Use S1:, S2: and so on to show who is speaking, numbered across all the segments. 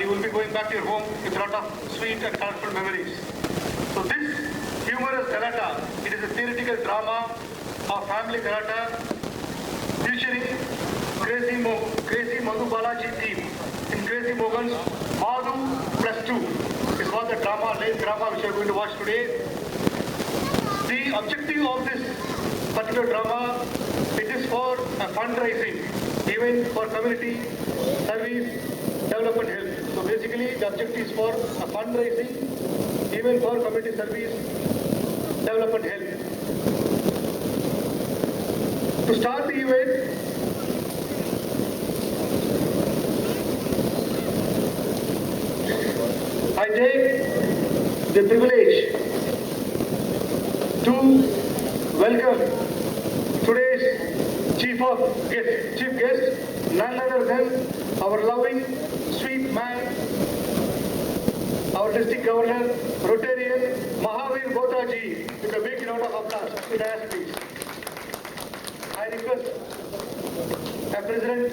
S1: you will be going back to your home with a lot of sweet and colorful memories. So this humorous Galata, it is a theoretical drama of family Galata featuring Crazy Madhu Balaji theme in Crazy Mogan's Madhu Plus 2. This was the drama, live drama which we are going to watch today. The objective of this particular drama, it is for a fundraising event for community service development health. So basically the objective is for a fundraising event for community service development health. To start the event, I take the privilege to welcome today's chief guest, none other than our loving, sweet man, our district governor, Rotarian Mahavir Botaji, with a big round of applause. Please. I request our President,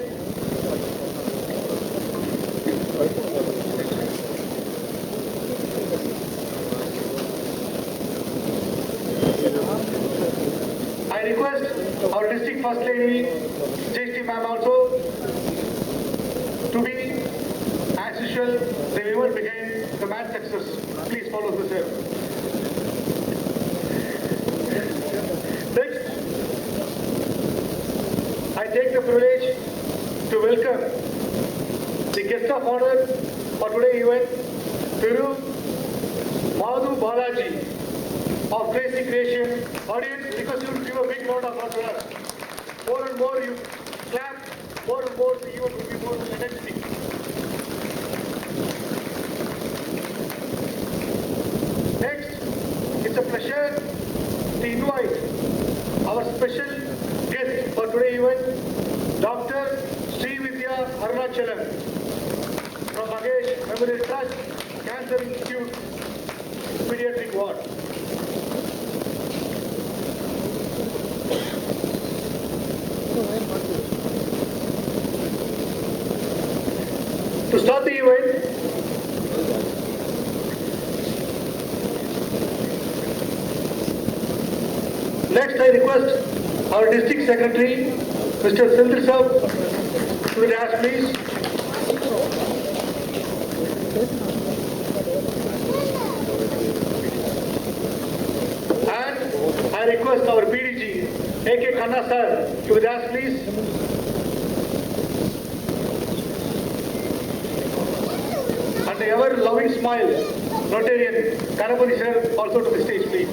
S1: our district first lady, JST ma'am also, to be, as usual, the women behind the man's success. Please follow the same. Next, I take the privilege to welcome the guest of honor for today's event, Thiru Madhu Balaji of Crazy Creation. Audience, request you to give a big round of applause to us. More and more you clap, more and more the event will be more energetic. Next, it's a pleasure to invite our special guest for today's event, Dr. Srividya Arunachalam from Magesh Memorial Trust, Cancer Institute, Pediatric Ward. To start the event, next I request our district secretary, Mr. Sindhu Saab, to the dais, please. And I request our PDG, A.K. Khanna sir, to the dais, please. And the ever-loving smile, Rotarian Kanapati sir, also to the stage, please.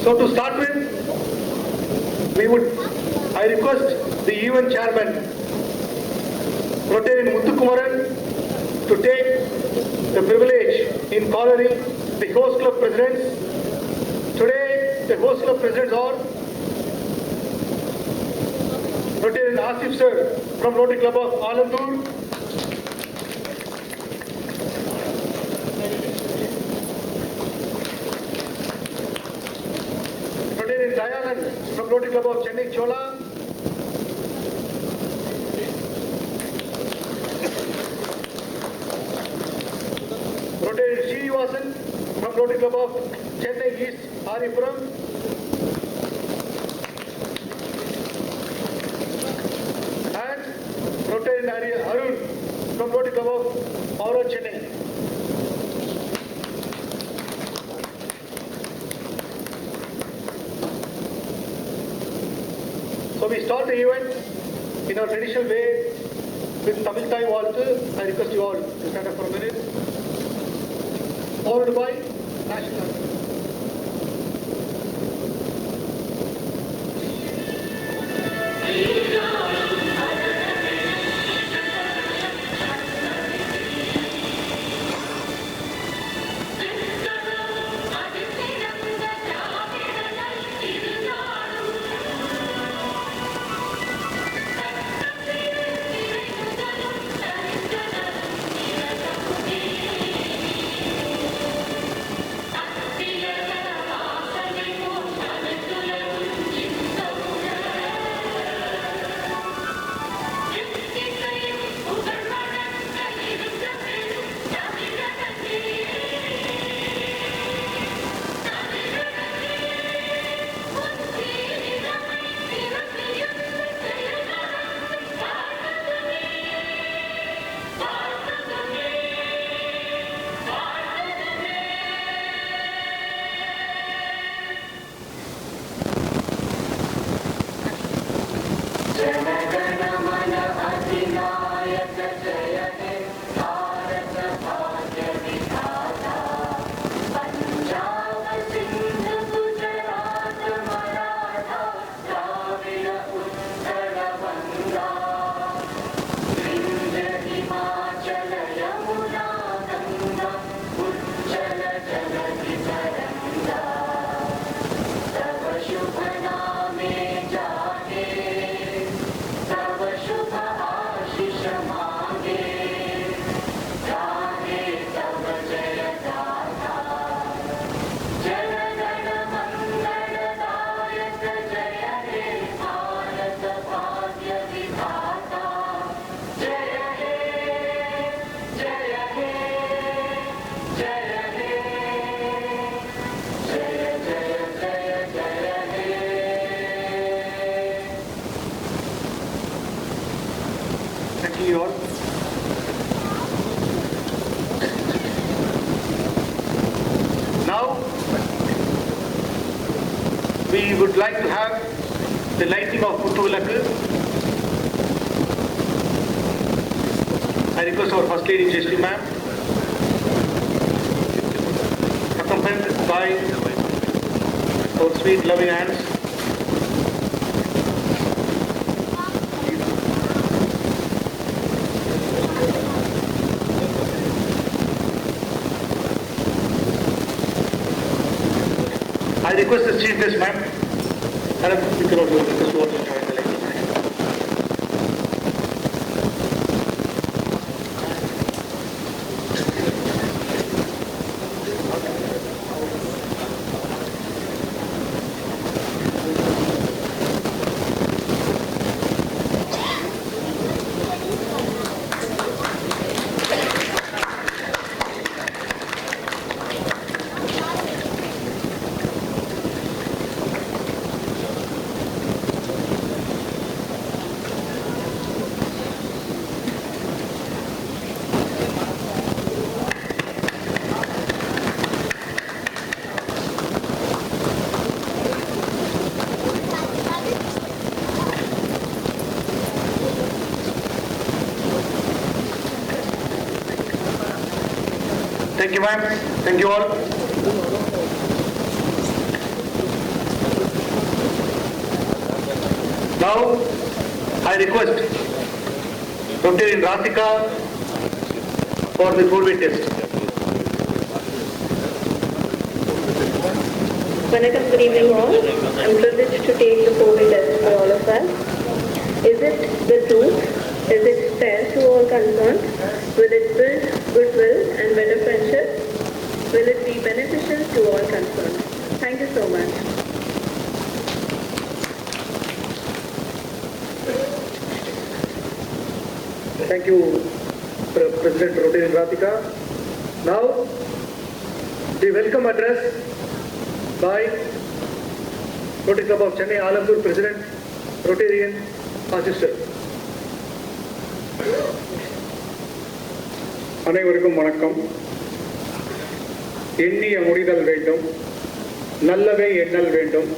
S1: So to start with, I request the event chairman, Rotarian Muthukumaran, to take the privilege in coloring the host club presidents. Today, the host club presidents are Rotarian Asif sir from Rotary Club of Alandur, Rotarian Dayanand from Rotary Club of Chennai Chola, Rotarian Srinivasan from Rotary Club of Chennai East Aripuram, and Rotarian Arun from Rotary Club of Aura Chennai. So we start the event in our traditional way with Tamil Thai waltz. I request you all to stand up for a minute. Followed by national anthem. would like to have the lighting of Kuttuvilakku. I request our First Lady Jayashree ma'am, accompanied by our sweet loving hands. I request the chief guest ma'am, Madam, you can also request you also join the lighting. Thank you, ma'am. Thank you all. Now, I request Dr. Radhika for the COVID test.
S2: Good evening all. I'm privileged to take the COVID test for all of us. Is it the truth? Is it fair to all concerned? Will it build goodwill and better friendship? Will it be beneficial to all concerned? Thank you so much.
S1: Thank you, President Rotary Radhika. Now, the welcome address by Rotary Club of Chennai, Alamdur President, Rotarian Assistant.
S3: அனைவருக்கும் வணக்கம். எண்ணிய முடிதல் வேண்டும், நல்லவை எண்ணல் வேண்டும்,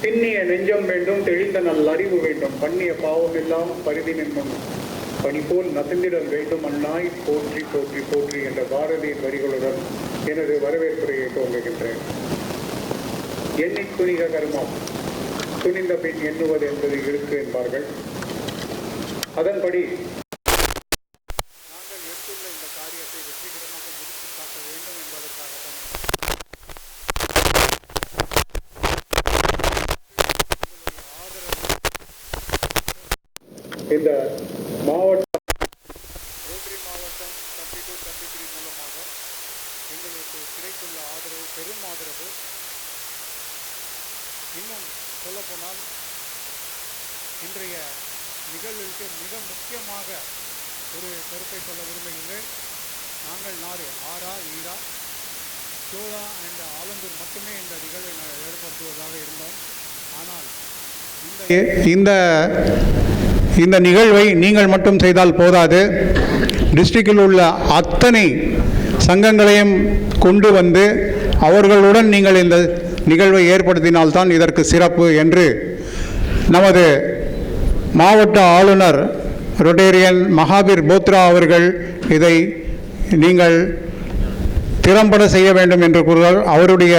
S3: திண்ணிய நெஞ்சம் வேண்டும், தெளிந்த நல் அறிவு வேண்டும், பண்ணிய பாவம் எல்லாம் பரிதி நின்றும் பணி போல் நசிந்திடல் வேண்டும், அந்நாய் போற்றி போற்றி போற்றி என்ற பாரதியின் வரிகளுடன் எனது வரவேற்புரையை துவங்குகின்றேன். எண்ணி துணிக கர்மம், துணிந்த பின் எண்ணுவது என்பது இருக்கு என்பார்கள். அதன்படி இந்த மாவட்டம் ரோட்டரி மாவட்டம் 32-33 மூலமாக எங்களுக்கு கிடைத்துள்ள ஆதரவு பெரும் ஆதரவு. இன்னும் சொல்லப்போனால் இன்றைய நிகழ்வுக்கு மிக முக்கியமாக ஒரு கருத்தை சொல்ல விரும்புகின்றேன். நாங்கள் நாடு ஆரா ஈரா சோழா அண்ட் ஆலந்தூர் மட்டுமே இந்த நிகழ்வை ஏற்படுத்துவதாக இருந்தோம். ஆனால் இந்த நிகழ்வை நீங்கள் மட்டும் செய்தால் போதாது, டிஸ்ட்ரிக்டில் உள்ள அத்தனை சங்கங்களையும் கொண்டு வந்து அவர்களுடன் நீங்கள் இந்த நிகழ்வை ஏற்படுத்தினால்தான் இதற்கு சிறப்பு என்று நமது மாவட்ட ஆளுநர் ரொட்டேரியன் மகாபீர் போத்ரா அவர்கள் இதை நீங்கள் திறம்பட செய்ய வேண்டும் என்று கூறுகிறார். அவருடைய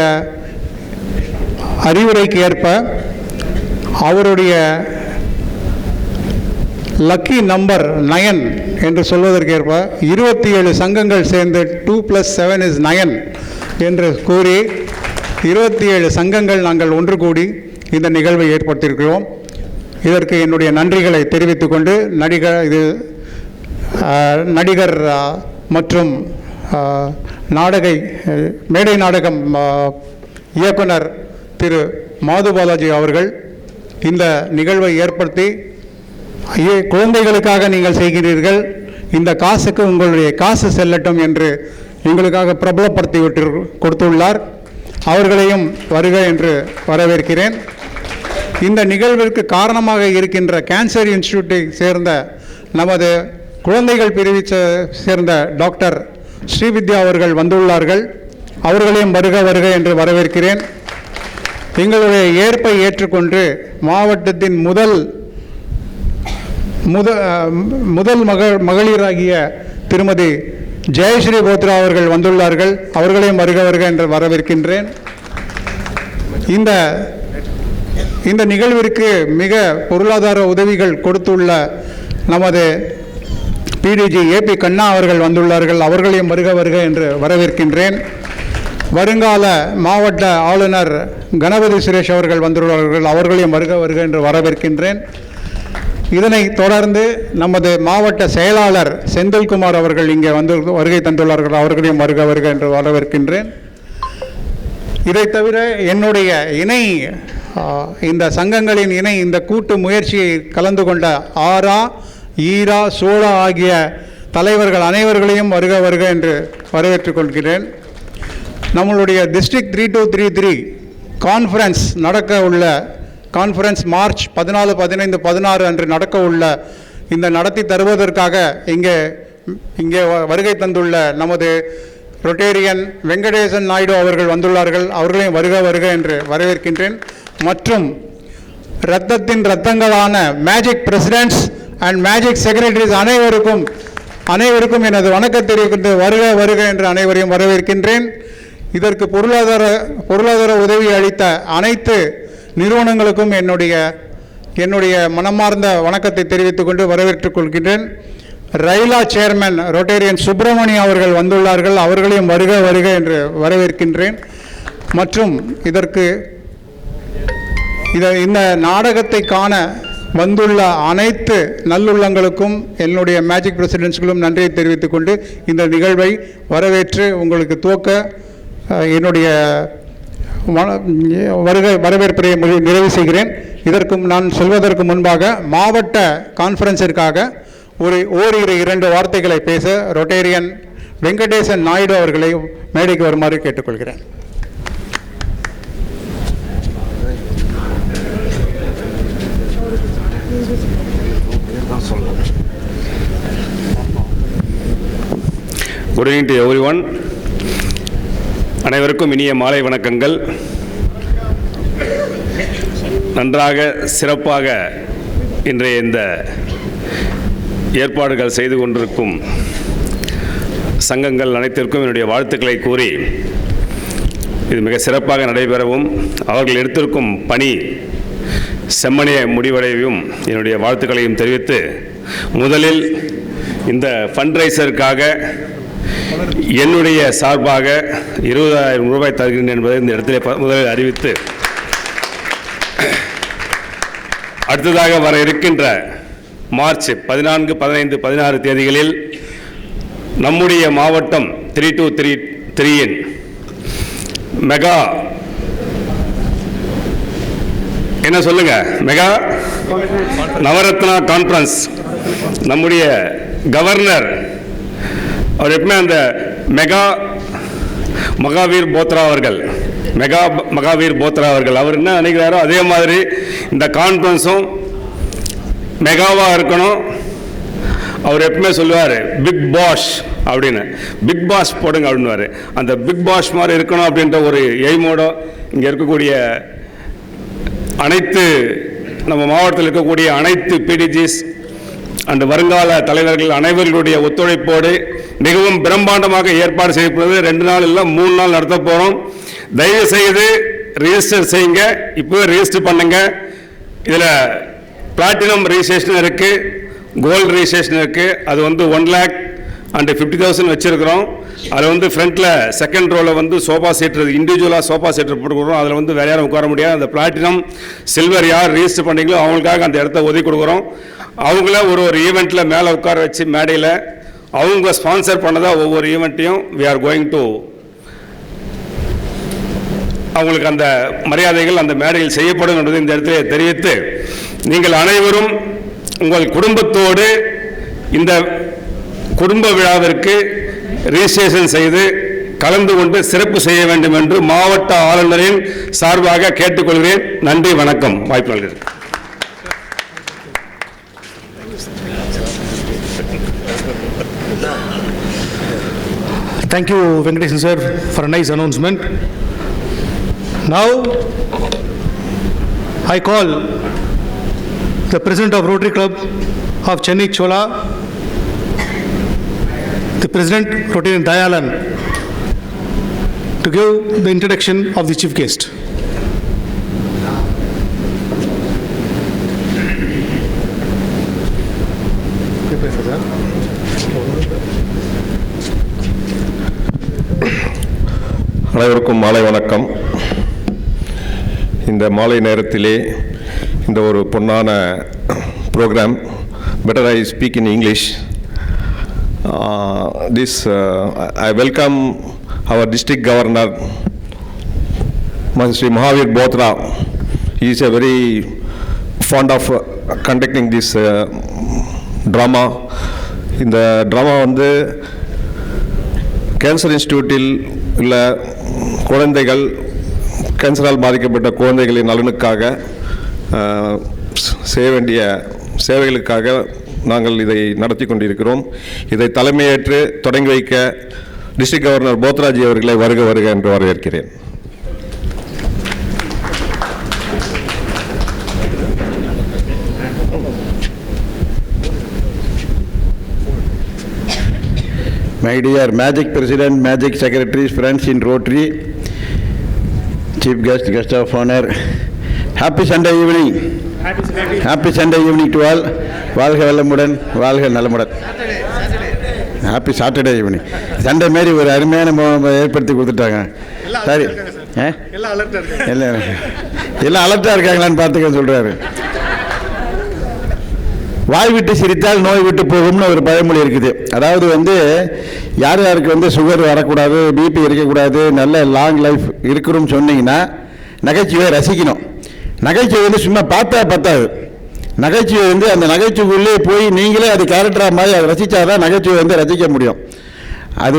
S3: அறிவுரைக்கு ஏற்ப அவருடைய லக்கி நம்பர் 9 என்று சொல்வதற்கேற்ப 27 சங்கங்கள் சேர்ந்து 2+7 is 9 என்று கூறி 27 சங்கங்கள் நாங்கள் ஒன்று கூடி இந்த நிகழ்வை ஏற்படுத்தியிருக்கிறோம். இதற்கு என்னுடைய நன்றிகளை தெரிவித்துக் கொண்டு நடிகர் மற்றும் மேடை நாடகம் இயக்குனர் திரு மாது பாலாஜி அவர்கள் இந்த நிகழ்வை ஏற்படுத்தி குழந்தைகளுக்காக நீங்கள் செய்கிறீர்கள், இந்த காசுக்கு உங்களுடைய காசு செல்லட்டும் என்று எங்களுக்காக பிரபலப்படுத்தி கொடுத்துள்ளார். அவர்களையும் வருக என்று வரவேற்கிறேன். இந்த நிகழ்விற்கு காரணமாக இருக்கின்ற கேன்சர் இன்ஸ்டிடியூட்டை சேர்ந்த நமது குழந்தைகள் பிரிவை சேர்ந்த டாக்டர் ஸ்ரீவித்யா அவர்கள் வந்துள்ளார்கள். அவர்களையும் வருக வருக என்று வரவேற்கிறேன். எங்களுடைய ஏற்பை ஏற்றுக்கொண்டு மாவட்டத்தின் முதல் மகளிராகிய திருமதி ஜெயஸ்ரீ போத்ரா அவர்கள் வந்துள்ளார்கள். அவர்களையும் வருக வருக என்று வரவேற்கின்றேன். இந்த நிகழ்விற்கு மிக பொருளாதார உதவிகள் கொடுத்துள்ள நமது PDG AP கண்ணா அவர்கள் வந்துள்ளார்கள். அவர்களையும் வருக வருக என்று வரவேற்கின்றேன். வருங்கால மாவட்ட ஆளுநர் கணபதி சுரேஷ் அவர்கள் வந்துள்ளார்கள். அவர்களையும் வருக வருக என்று வரவேற்கின்றேன். இதனைத் தொடர்ந்து நமது மாவட்ட செயலாளர் செந்தில்குமார் அவர்கள் இங்கே வருகை தந்துள்ளார்கள். அவர்களையும் வருக வருக என்று வரவேற்கின்றேன். இதை தவிர என்னுடைய இந்த சங்கங்களின் இந்த கூட்டு முயற்சியை கலந்து கொண்ட ஆரா, ஈரா, சோழா ஆகிய தலைவர்கள் அனைவர்களையும் வருக வருக என்று வரவேற்றுக் கொள்கிறேன். நம்மளுடைய டிஸ்ட்ரிக்ட் 3233 கான்ஃபரன்ஸ் கான்ஃபரன்ஸ் மார்ச் 14, 15, 16 அன்று நடக்க உள்ள இந்த நடத்தி தருவதற்காக இங்கே வருகை தந்துள்ள நமது ரொட்டேரியன் வெங்கடேசன் நாயுடு அவர்கள் வந்துள்ளார்கள். அவர்களையும் வருக வருக என்று வரவேற்கின்றேன். மற்றும் இரத்தங்களான magic presidents and magic secretaries அனைவருக்கும் எனது வணக்கத்தை தெரிவிக்கின்ற வருக வருக என்று அனைவரையும் வரவேற்கின்றேன். இதற்கு பொருளாதார உதவி அளித்த அனைத்து நிறுவனங்களுக்கும் என்னுடைய மனமார்ந்த வணக்கத்தை தெரிவித்துக் கொண்டு வரவேற்றுக் கொள்கின்றேன். ரயிலா சேர்மன் ரொட்டேரியன் சுப்பிரமணிய அவர்கள் வந்துள்ளார்கள். அவர்களையும் வருக வருக என்று வரவேற்கின்றேன். மற்றும் இந்த நாடகத்தை காண வந்துள்ள அனைத்து நல்லுள்ளங்களுக்கும் என்னுடைய மேஜிக் பிரசிடென்ட்ஸ்களும் நன்றியை தெரிவித்துக் கொண்டு இந்த நிகழ்வை வரவேற்று உங்களுக்கு துவக்க என்னுடைய வரவேற்பை நிறைவு செய்கிறேன். நான் சொல்வதற்கு முன்பாக மாவட்ட கான்ஃபரன்ஸிற்காக ஓரிரு 2 வார்த்தைகளை பேச ரொட்டேரியன் வெங்கடேசன் நாயுடு அவர்களை மேடைக்கு வருமாறு கேட்டுக்கொள்கிறேன்.
S4: Good evening to everyone. அனைவருக்கும் இனிய மாலை வணக்கங்கள். நன்றாக சிறப்பாக இன்றைய இந்த ஏற்பாடுகள் செய்து கொண்டிருக்கும் சங்கங்கள் அனைத்திற்கும் என்னுடைய வாழ்த்துக்களை கூறி, இது மிக சிறப்பாக நடைபெறவும் அவர்கள் எடுத்திருக்கும் பணி செம்மணிய முடிவடையவும் என்னுடைய வாழ்த்துக்களையும் தெரிவித்து, முதலில் இந்த ஃபண்ட்ரைசருக்காக என்னுடைய சார்பாக 20,000 ரூபாய் தருகிறேன் என்பதை இந்த இடத்திலே முதலில் அறிவித்து, அடுத்ததாக வர இருக்கின்ற மார்ச் 14, 15, 16 தேதிகளில் நம்முடைய மாவட்டம் 3233 மெகா என்ன சொல்லுங்க மெகா நவரத்னா கான்ஃபரன்ஸ் நம்முடைய கவர்னர் அவர் எப்பவுமே அந்த மகாவீர் போத்ரா அவர்கள் அவர் என்ன நினைக்கிறாரோ அதே மாதிரி இந்த கான்ஃபரன்ஸும் மெகாவாக இருக்கணும். அவர் எப்பவுமே சொல்லுவார் பிக் பாஷ் அப்படின்னு, பிக் பாஷ் போடுங்க அப்படின்னுவார். அந்த பிக் பாஷ் மாதிரி இருக்கணும் அப்படின்ற ஒரு எய்மோட இங்கே இருக்கக்கூடிய அனைத்து நம்ம மாவட்டத்தில் இருக்கக்கூடிய அனைத்து PDGs அண்ட் வருங்கால தலைவர்கள் அனைவர்களுடைய ஒத்துழைப்போடு மிகவும் பிரம்மாண்டமாக ஏற்பாடு செய்யப்படுவது. 2 நாள் இல்லை 3 நாள் நடத்த போகிறோம். தயவு செய்து ரிஜிஸ்டர் செய்யுங்க, இப்போவே ரிஜிஸ்டர் பண்ணுங்க. இதில் பிளாட்டினம் ரிஜிஸ்ட்ரேஷன் இருக்குது, கோல்டு ரிஜிஸ்ட்ரேஷன் இருக்குது. அது 1,50,000 வச்சுருக்கிறோம். அதில் ஃப்ரண்ட்டில் செகண்ட் ரோவில் சோஃபா சீட்டு இண்டிவிஜுவலாக சோஃபா சீட்டு போட்டு கொடுக்குறோம். அதில் வேறு யாரும் உட்கார முடியாது. அந்த பிளாட்டினம் சில்வர் யார் ரிஜிஸ்டர் பண்ணுறீங்களோ அவங்களுக்காக அந்த இடத்த ஒதுக்கி கொடுக்குறோம். அவங்கள ஒரு ஈவெண்ட்டில் மேலே உட்கார வச்சு மேடையில் அவங்க ஸ்பான்சர் பண்ணதாக ஒவ்வொரு ஈவெண்ட்டையும் we are going to அவங்களுக்கு அந்த மரியாதைகள் அந்த மேடையில் செய்யப்படும் என்பதை இந்த இடத்திலே தெரிவித்து, நீங்கள் அனைவரும் உங்கள் குடும்பத்தோடு இந்த குடும்ப விழாவிற்கு ரிஜிஸ்ட்ரேஷன் செய்து கலந்து கொண்டு சிறப்பு செய்ய வேண்டும் என்று மாவட்ட ஆளுநரின் சார்பாக கேட்டுக்கொள்கிறேன். நன்றி, வணக்கம். வாய்ப்பு நல்கிறேன்.
S5: Thank you, Venkatesan sir, for a nice announcement. Now, I call the President of Rotary Club of Chennai Chola, the President Rotarian Dayalan, to give the introduction of the chief guest.
S6: அனைவருக்கும் மாலை வணக்கம். இந்த மாலை நேரத்திலே இந்த ஒரு பொன்னான program, better I speak in English. I welcome our district governor, Sri Mahavir Bothra. He is a very fond of conducting this drama. இந்த ட்ராமா வந்து கேன்சர் இன்ஸ்டிடியூட்டில் உள்ள குழந்தைகள், கேன்சரால் பாதிக்கப்பட்ட குழந்தைகளின் நலனுக்காக செய்ய வேண்டிய சேவைகளுக்காக நாங்கள் இதை நடத்தி கொண்டிருக்கிறோம். இதை தலைமையேற்று தொடங்கி வைக்க டிஸ்ட்ரிக்ட் கவர்னர் போத்ராஜி அவர்களை வருக வருக என்று வரவேற்கிறேன்.
S7: My dear Magic President, Magic Secretaries, friends in Rotary, Chief Guest, Guest of Honor, Happy Sunday evening. Happy Sunday evening to all. வாழ்க வளமுடன், வாழ்க நலமுடன். Happy Saturday evening. சண்டே மாரி ஒரு அருமையான ஏற்படுத்தி கொடுத்துட்டாங்க. சரி, எல்லாம் அலர்ட்டாக இருக்காங்களான்னு பார்த்துக்க சொல்கிறாரு. வாய் விட்டு சிரித்தால் நோய் விட்டு போகும்னு ஒரு பழமொழி இருக்குது. அதாவது வந்து யார் யாருக்கு சுகர் வரக்கூடாது, பிபி இருக்கக்கூடாது, நல்ல லாங் லைஃப் இருக்கணும்னு சொன்னீங்கன்னா நகைச்சுவையை ரசிக்கணும். நகைச்சுவை சும்மா பார்த்தா பத்தாது. நகைச்சுவை அந்த நகைச்சுவைக்குள்ளே போய் நீங்களே அது கேரக்டராக மாதிரி அதை ரசித்தாதான் நகைச்சுவை ரசிக்க முடியும். அது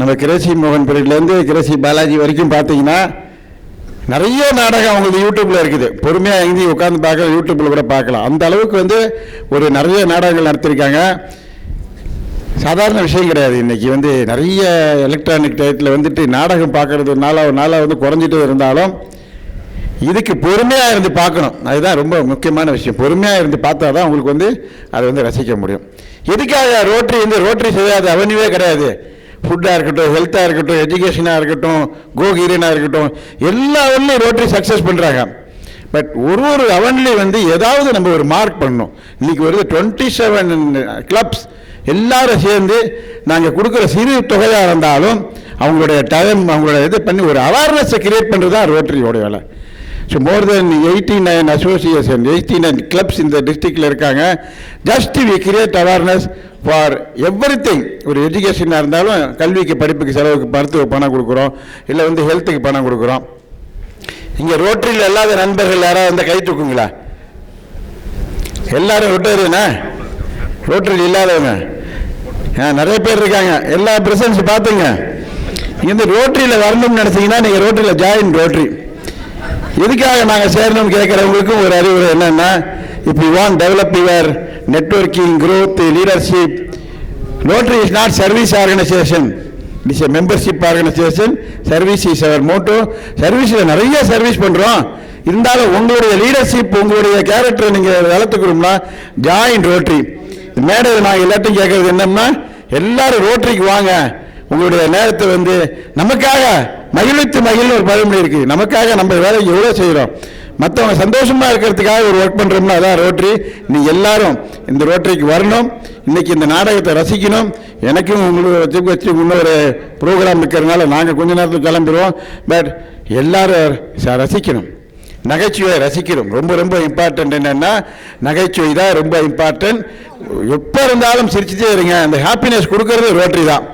S7: நம்ம கிரேசி மோகன் பீரியட்லேருந்து கிரேசி பாலாஜி வரைக்கும் பார்த்தீங்கன்னா நிறைய நாடகம் அவங்களுக்கு யூடியூப்பில் இருக்குது. பொறுமையாக எங்கேயும் உட்காந்து பார்க்கலாம், யூடியூப்பில் கூட பார்க்கலாம். அந்த அளவுக்கு ஒரு நிறைய நாடகங்கள் நடத்திருக்காங்க. சாதாரண விஷயம் கிடையாது. இன்றைக்கி நிறைய எலக்ட்ரானிக் டயத்தில் நாடகம் பார்க்குறதுனால குறைஞ்சிட்டு இருந்தாலும் இதுக்கு பொறுமையாக இருந்து பார்க்கணும். அதுதான் ரொம்ப முக்கியமான விஷயம். பொறுமையாக இருந்து பார்த்தா தான் உங்களுக்கு அதை ரசிக்க முடியும். எதுக்காக ரோட்டரி செய்யாத அவனிவே கிடையாது. ஃபுட்டாக இருக்கட்டும், ஹெல்த்தாக இருக்கட்டும், எஜுகேஷனாக இருக்கட்டும், கோகீரியனாக இருக்கட்டும், எல்லா ஒன்றும் ரோட்டரி சக்ஸஸ் பண்ணுறாங்க. பட் ஒரு அவன்லேயும் ஏதாவது நம்ம ஒரு மார்க் பண்ணணும். இன்றைக்கி 27 கிளப்ஸ் எல்லாரும் சேர்ந்து நாங்கள் கொடுக்குற சிறு தொகையாக இருந்தாலும் அவங்களுடைய டைம், அவங்களோட இது பண்ணி ஒரு அவேர்னஸை கிரியேட் பண்ணுறது தான் ரோட்டரியோட வேலை. So more than 89 association, 89 clubs இந்த டிஸ்ட்ரிக்டில் இருக்காங்க. Just we create awareness for everything. ஒரு எஜுகேஷனாக இருந்தாலும் படிப்புக்கு செலவுக்கு மருத்துவ பணம் கொடுக்குறோம், இல்லை ஹெல்த்துக்கு பணம் கொடுக்குறோம். இங்கே ரோட்டரியில் இல்லாத நண்பர்கள் யாராவது கை தூக்குங்களா? எல்லாரும் ரோட்டரினா? ரோட்டரியில் இல்லாதவங்க நிறைய பேர் இருக்காங்க. எல்லா பிரசன்ஸ் பார்த்துங்க. இங்கே ரோட்டரியில் வரணும்னு நினச்சிங்கன்னா நீங்கள் ரோட்டரியில் ஜாயின் ரோட்டரி. எதுக்காக நாங்கள் சேரணும்னு கேட்குறவங்களுக்கும் ஒரு அறிவுரை என்னென்னா, if you want develop your networking, growth, leadership, Rotary is not service organization. It is a membership organization. Service is our motto. சர்வீஸில் நிறைய சர்வீஸ் பண்ணுறோம். இருந்தாலும் உங்களுடைய லீடர்ஷிப், உங்களுடைய கேரக்டரை நீங்கள் வளர்த்துக்கணும்னா ஜாயின் ரோட்டரி. மேடையில் நான் எல்லாத்தையும் கேட்கறது என்னன்னா, எல்லாரும் ரோட்டரிக்கு வாங்க. உங்களுடைய நேரத்தை நமக்காக மகிழ்ந்து ஒரு பழமொழி இருக்குது. நமக்காக நம்ம வேலை எவ்வளோ செய்கிறோம், மற்றவங்க சந்தோஷமாக இருக்கிறதுக்காக ஒரு ஒர்க் பண்ணுறோம்னா அதான் ரோட்டரி. நீங்கள் எல்லாரும் இந்த ரோட்டரிக்கு வரணும். இன்றைக்கி இந்த நாடகத்தை ரசிக்கணும். எனக்கும் உங்களுக்கு வச்சு இன்னொரு ப்ரோக்ராம் இருக்கிறதுனால நாங்கள் கொஞ்ச நேரத்தில் கிளம்பிடுவோம். பட் எல்லாரும் ரசிக்கணும், நகைச்சுவை ரசிக்கணும். ரொம்ப ரொம்ப இம்பார்ட்டன்ட் என்னென்னா நகைச்சுவை தான் ரொம்ப இம்பார்ட்டன்ட். எப்போ இருந்தாலும் சிரிச்சுட்டே இருங்க. அந்த ஹாப்பினஸ் கொடுக்கறது ரோட்டரி தான்.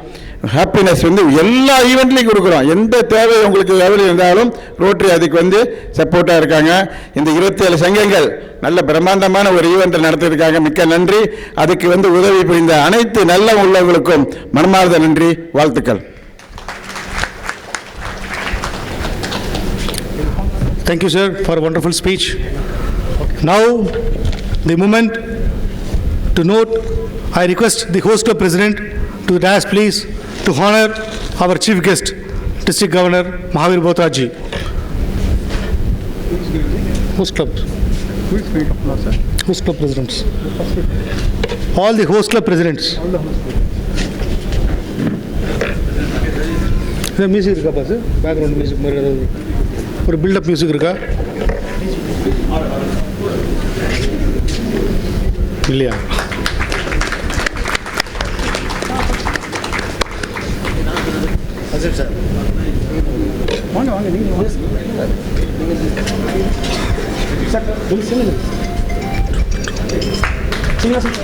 S7: ஹாப்பினஸ் எல்லா ஈவெண்ட்லையும் கொடுக்குறோம். எந்த தேவை உங்களுக்கு எவ்வளோ இருந்தாலும் ரோட்டரி அதுக்கு சப்போர்ட்டாக இருக்காங்க. இந்த 27 சங்கங்கள் நல்ல பிரம்மாண்டமான ஒரு ஈவெண்ட்டை நடத்தியிருக்காங்க. மிக்க நன்றி. அதுக்கு உதவி புரிந்த அனைத்து நல்ல உள்ளவங்களுக்கும் மனமார்ந்த நன்றி, வாழ்த்துக்கள்.
S5: Thank you, sir, for a wonderful speech. Now, the moment to note, I request the host club president to dais, please, to honor our chief guest, District Governor Mahavir Bothra ji. host club. Host club presidents. All the host club presidents. Music இருக்கா pass? Background music மாதிரி ஏதாவது ஒரு build up music இருக்கா? இல்லையா? Sir வாங்க வாங்க நீங்கள் sir சொல்லுங்க sir.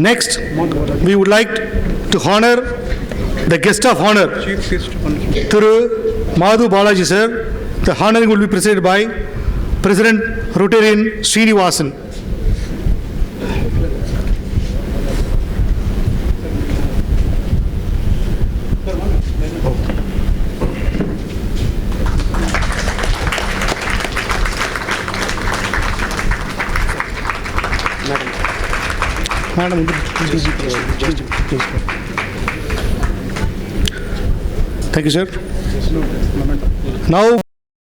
S5: Next, we would like to honor the guest of honor, Thuru Madhu Balaji sir. The honoring will be presided by President Rotarian Srinivasan. Madam, please. Thank you, sir. Now